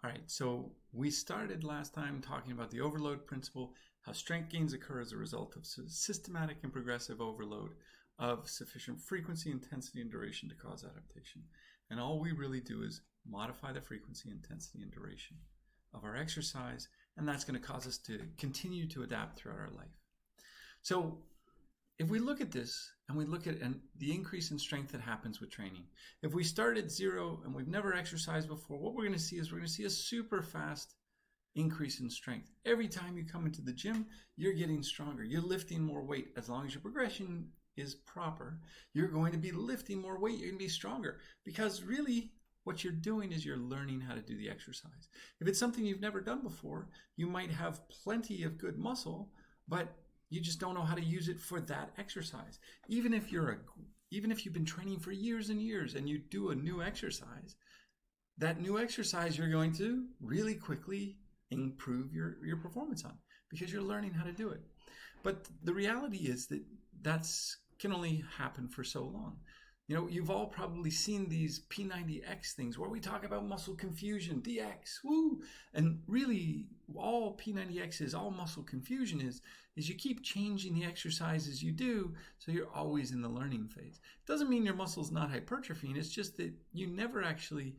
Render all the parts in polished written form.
All right, so we started last time talking about the overload principle, how strength gains occur as a result of systematic and progressive overload of sufficient frequency, intensity, and duration to cause adaptation. And all we really do is modify the frequency, intensity, and duration of our exercise, and that's going to cause us to continue to adapt throughout our life. So if we look at this and we look at the increase in strength that happens with training, if we start at zero and we've never exercised before, what we're going to see is we're going to see a super fast increase in strength. Every time you come into the gym, you're getting stronger. You're lifting more weight. As long as your progression is proper, you're going to be lifting more weight. You're going to be stronger, because really what you're doing is you're learning how to do the exercise. If it's something you've never done before, you might have plenty of good muscle, but you just don't know how to use it for that exercise. Even if you've been training for years and years and you do a new exercise, that new exercise you're going to really quickly improve your performance on, because you're learning how to do it. But the reality is that can only happen for so long. You know, you've all probably seen these P90X things where we talk about muscle confusion, DX, woo! And really, all P90X is, all muscle confusion is you keep changing the exercises you do, so you're always in the learning phase. It doesn't mean your muscle's not hypertrophying, it's just that you never actually,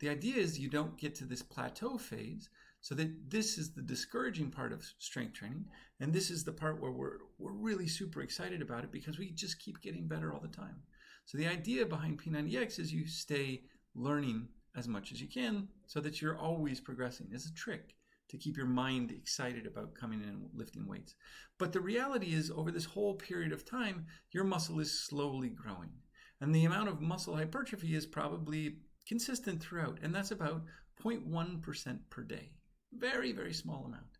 the idea is you don't get to this plateau phase, so that this is the discouraging part of strength training, and this is the part where we're really super excited about it, because we just keep getting better all the time. So the idea behind P90X is you stay learning as much as you can so that you're always progressing. It's a trick to keep your mind excited about coming in and lifting weights. But the reality is, over this whole period of time, your muscle is slowly growing. And the amount of muscle hypertrophy is probably consistent throughout, and that's about 0.1% per day. Very, very small amount.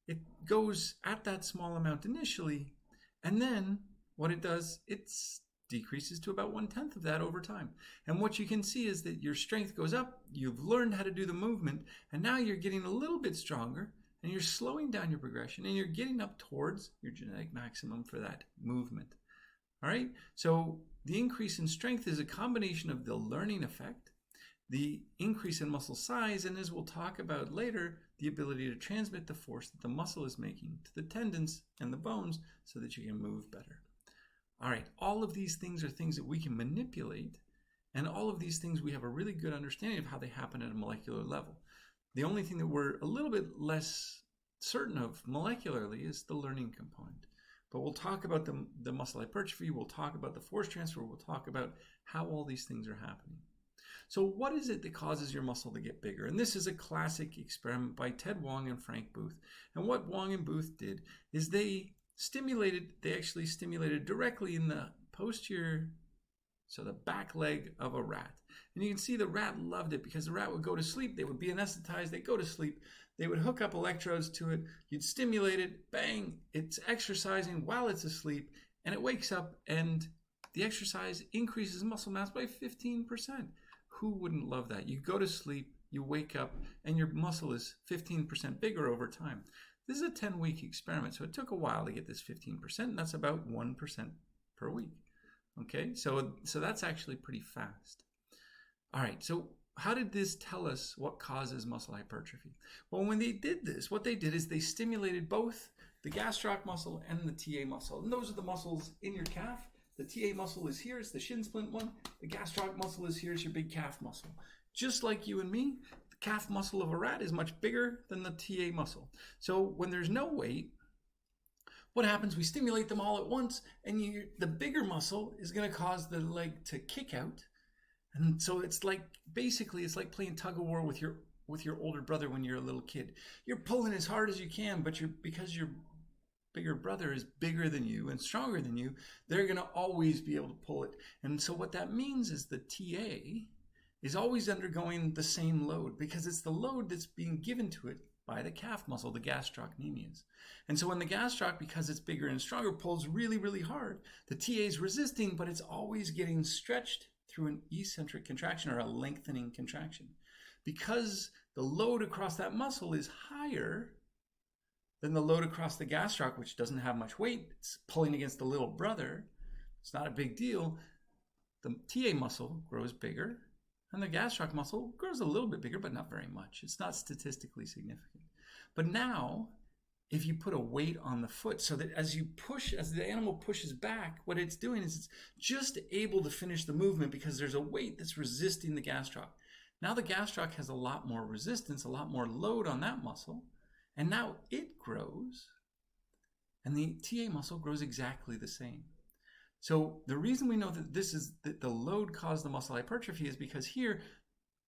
It goes at that small amount initially, and then what it does, it's decreases to about 1/10 of that over time. And what you can see is that your strength goes up, you've learned how to do the movement, and now you're getting a little bit stronger, and you're slowing down your progression, and you're getting up towards your genetic maximum for that movement. All right, so the increase in strength is a combination of the learning effect, the increase in muscle size, and as we'll talk about later, the ability to transmit the force that the muscle is making to the tendons and the bones so that you can move better. All right, all of these things are things that we can manipulate, and all of these things we have a really good understanding of how they happen at a molecular level. The only thing that we're a little bit less certain of molecularly is the learning component. But we'll talk about the muscle hypertrophy, we'll talk about the force transfer, we'll talk about how all these things are happening. So what is it that causes your muscle to get bigger? And this is a classic experiment by Ted Wong and Frank Booth. And what Wong and Booth did is they actually stimulated directly in the posterior, so the back leg of a rat. And you can see the rat loved it, because the rat would go to sleep, they would be anesthetized, they'd go to sleep, they would hook up electrodes to it, you'd stimulate it, bang, it's exercising while it's asleep, and it wakes up, and the exercise increases muscle mass by 15%. Who wouldn't love that? You go to sleep, you wake up, and your muscle is 15% bigger over time. This is a 10-week experiment, so it took a while to get this 15%, and that's about 1% per week. Okay, so that's actually pretty fast. All right, so how did this tell us what causes muscle hypertrophy? Well, when they did this, what they did is they stimulated both the gastroc muscle and the TA muscle, and those are the muscles in your calf. The TA muscle is here, it's the shin splint one. The gastroc muscle is here, it's your big calf muscle. Just like you and me, the calf muscle of a rat is much bigger than the TA muscle. So when there's no weight, what happens? We stimulate them all at once, and the bigger muscle is going to cause the leg to kick out. And so it's like, basically, it's like playing tug of war with your older brother when you're a little kid. You're pulling as hard as you can, but because your bigger brother is bigger than you and stronger than you, they're going to always be able to pull it. And so what that means is the TA is always undergoing the same load, because it's the load that's being given to it by the calf muscle, the gastrocnemius. And so when the gastroc, because it's bigger and stronger, pulls really, really hard, the TA is resisting, but it's always getting stretched through an eccentric contraction, or a lengthening contraction. Because the load across that muscle is higher than the load across the gastroc, which doesn't have much weight, it's pulling against the little brother, it's not a big deal, the TA muscle grows bigger, And the gastroc muscle grows a little bit bigger, but not very much. It's not statistically significant. But now, if you put a weight on the foot, so that as the animal pushes back, what it's doing is it's just able to finish the movement because there's a weight that's resisting the gastroc. Now the gastroc has a lot more resistance, a lot more load on that muscle, and now it grows, and the TA muscle grows exactly the same. So the reason we know that the load caused the muscle hypertrophy is because here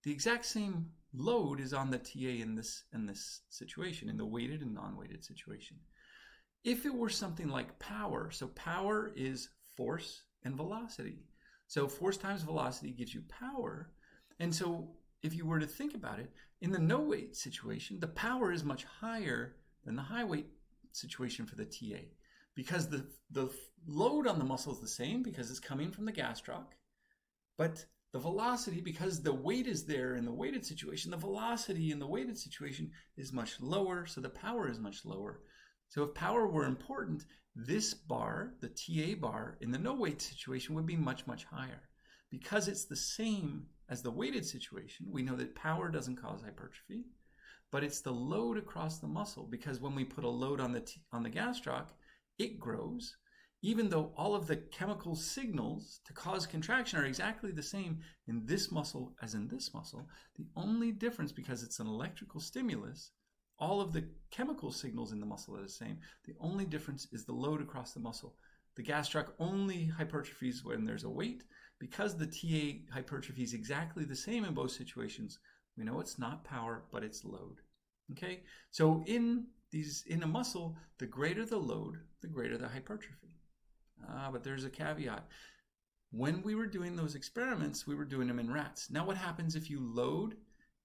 the exact same load is on the TA in this situation, in the weighted and non-weighted situation. If it were something like power, so power is force and velocity. So force times velocity gives you power. And so if you were to think about it, in the no weight situation, the power is much higher than the high weight situation for the TA, because the load on the muscle is the same because it's coming from the gastroc, but the velocity, because the weight is there in the weighted situation, the velocity in the weighted situation is much lower, so the power is much lower. So if power were important, this bar, the TA bar, in the no weight situation would be much, much higher. Because it's the same as the weighted situation, we know that power doesn't cause hypertrophy, but it's the load across the muscle, because when we put a load on the gastroc, it grows, even though all of the chemical signals to cause contraction are exactly the same in this muscle as in this muscle. The only difference, because it's an electrical stimulus, all of the chemical signals in the muscle are the same. The only difference is the load across the muscle. The gastroc only hypertrophies when there's a weight. Because the TA hypertrophy is exactly the same in both situations, we know it's not power, but it's load. Okay, so in a muscle, the greater the load, the greater the hypertrophy. But there's a caveat. When we were doing those experiments, we were doing them in rats. Now what happens if you load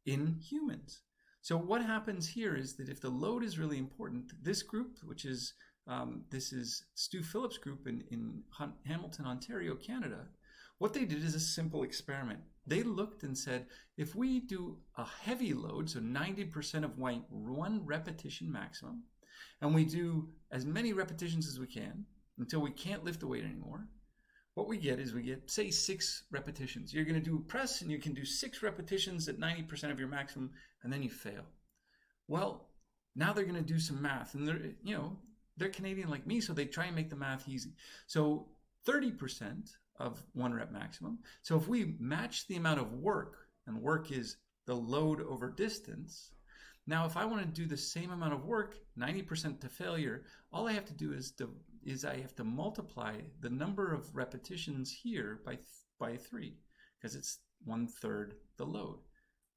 in humans? So what happens here is that if the load is really important, this group, which is, this is Stu Phillips' group in Hamilton, Ontario, Canada, what they did is a simple experiment. They looked and said, if we do a heavy load, so 90% of weight, 1 repetition maximum, and we do as many repetitions as we can until we can't lift the weight anymore, what we get is say 6 repetitions. You're going to do a press and you can do 6 repetitions at 90% of your maximum, and then you fail. Well, now they're going to do some math, and they're Canadian like me, so they try and make the math easy. So 30% of 1 rep maximum. So if we match the amount of work, and work is the load over distance, now if I want to do the same amount of work, 90% to failure, all I have to do is I have to multiply the number of repetitions here by 3, because it's 1/3 the load.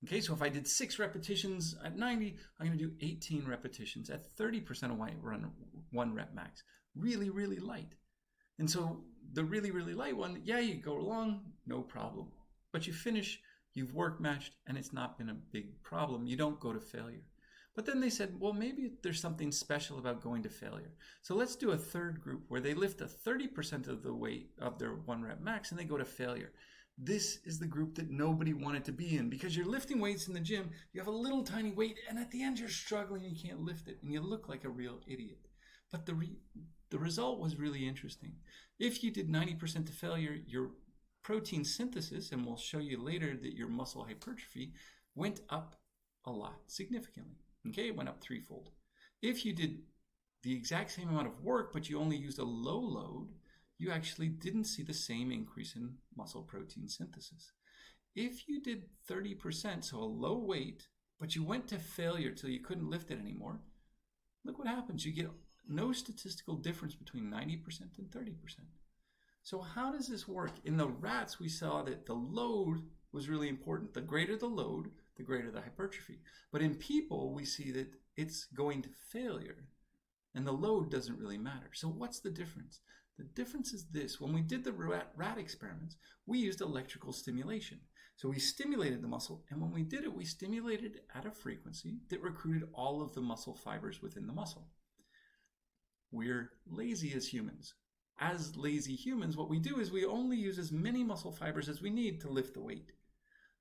Okay, so if I did 6 repetitions at 90, I'm going to do 18 repetitions at 30% of my 1 rep max. Really, really light. And so the really, really light one, yeah, you go along, no problem. But you finish, you've work matched, and it's not been a big problem. You don't go to failure. But then they said, well, maybe there's something special about going to failure. So let's do a third group where they lift 30% of the weight of their 1 rep max and they go to failure. This is the group that nobody wanted to be in, because you're lifting weights in the gym, you have a little tiny weight, and at the end you're struggling, you can't lift it, and you look like a real idiot. But the result was really interesting. If you did 90% to failure, your protein synthesis, and we'll show you later that your muscle hypertrophy, went up a lot, significantly. Okay, it went up 3-fold. If you did the exact same amount of work, but you only used a low load, you actually didn't see the same increase in muscle protein synthesis. If you did 30%, so a low weight, but you went to failure till you couldn't lift it anymore, look what happens. You get no statistical difference between 90% and 30%. So how does this work? In the rats, we saw that the load was really important. The greater the load, the greater the hypertrophy. But in people, we see that it's going to failure, and the load doesn't really matter. So what's the difference? The difference is this. When we did the rat experiments, we used electrical stimulation. So we stimulated the muscle, and when we did it, we stimulated at a frequency that recruited all of the muscle fibers within the muscle. We're lazy as humans. As lazy humans, what we do is we only use as many muscle fibers as we need to lift the weight.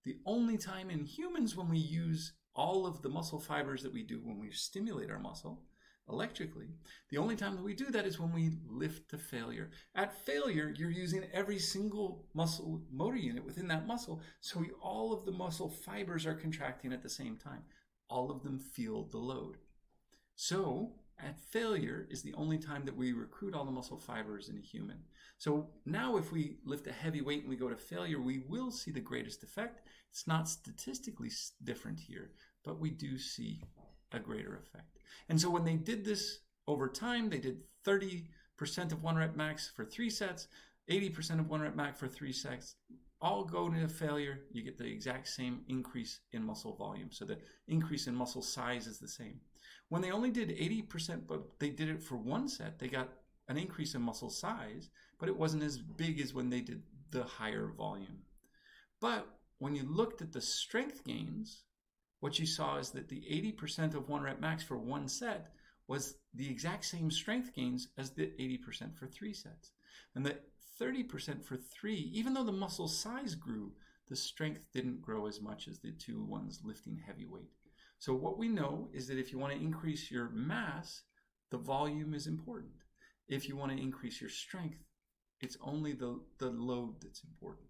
The only time in humans when we use all of the muscle fibers that we do when we stimulate our muscle electrically. The only time that we do that is when we lift to failure. At failure, you're using every single muscle motor unit within that muscle, so all of the muscle fibers are contracting at the same time. All of them feel the load. So at failure is the only time that we recruit all the muscle fibers in a human. So now if we lift a heavy weight and we go to failure, we will see the greatest effect. It's not statistically different here, but we do see a greater effect. And so when they did this over time, they did 30% of 1 rep max for 3 sets, 80% of 1 rep max for 3 sets. All go to failure, you get the exact same increase in muscle volume. So the increase in muscle size is the same. When they only did 80%, but they did it for 1 set, they got an increase in muscle size, but it wasn't as big as when they did the higher volume. But when you looked at the strength gains, what you saw is that the 80% of 1 rep max for 1 set was the exact same strength gains as the 80% for 3 sets. And the 30% for 3, even though the muscle size grew, the strength didn't grow as much as the 2 ones lifting heavy weight. So what we know is that if you want to increase your mass, the volume is important. If you want to increase your strength, it's only the load that's important.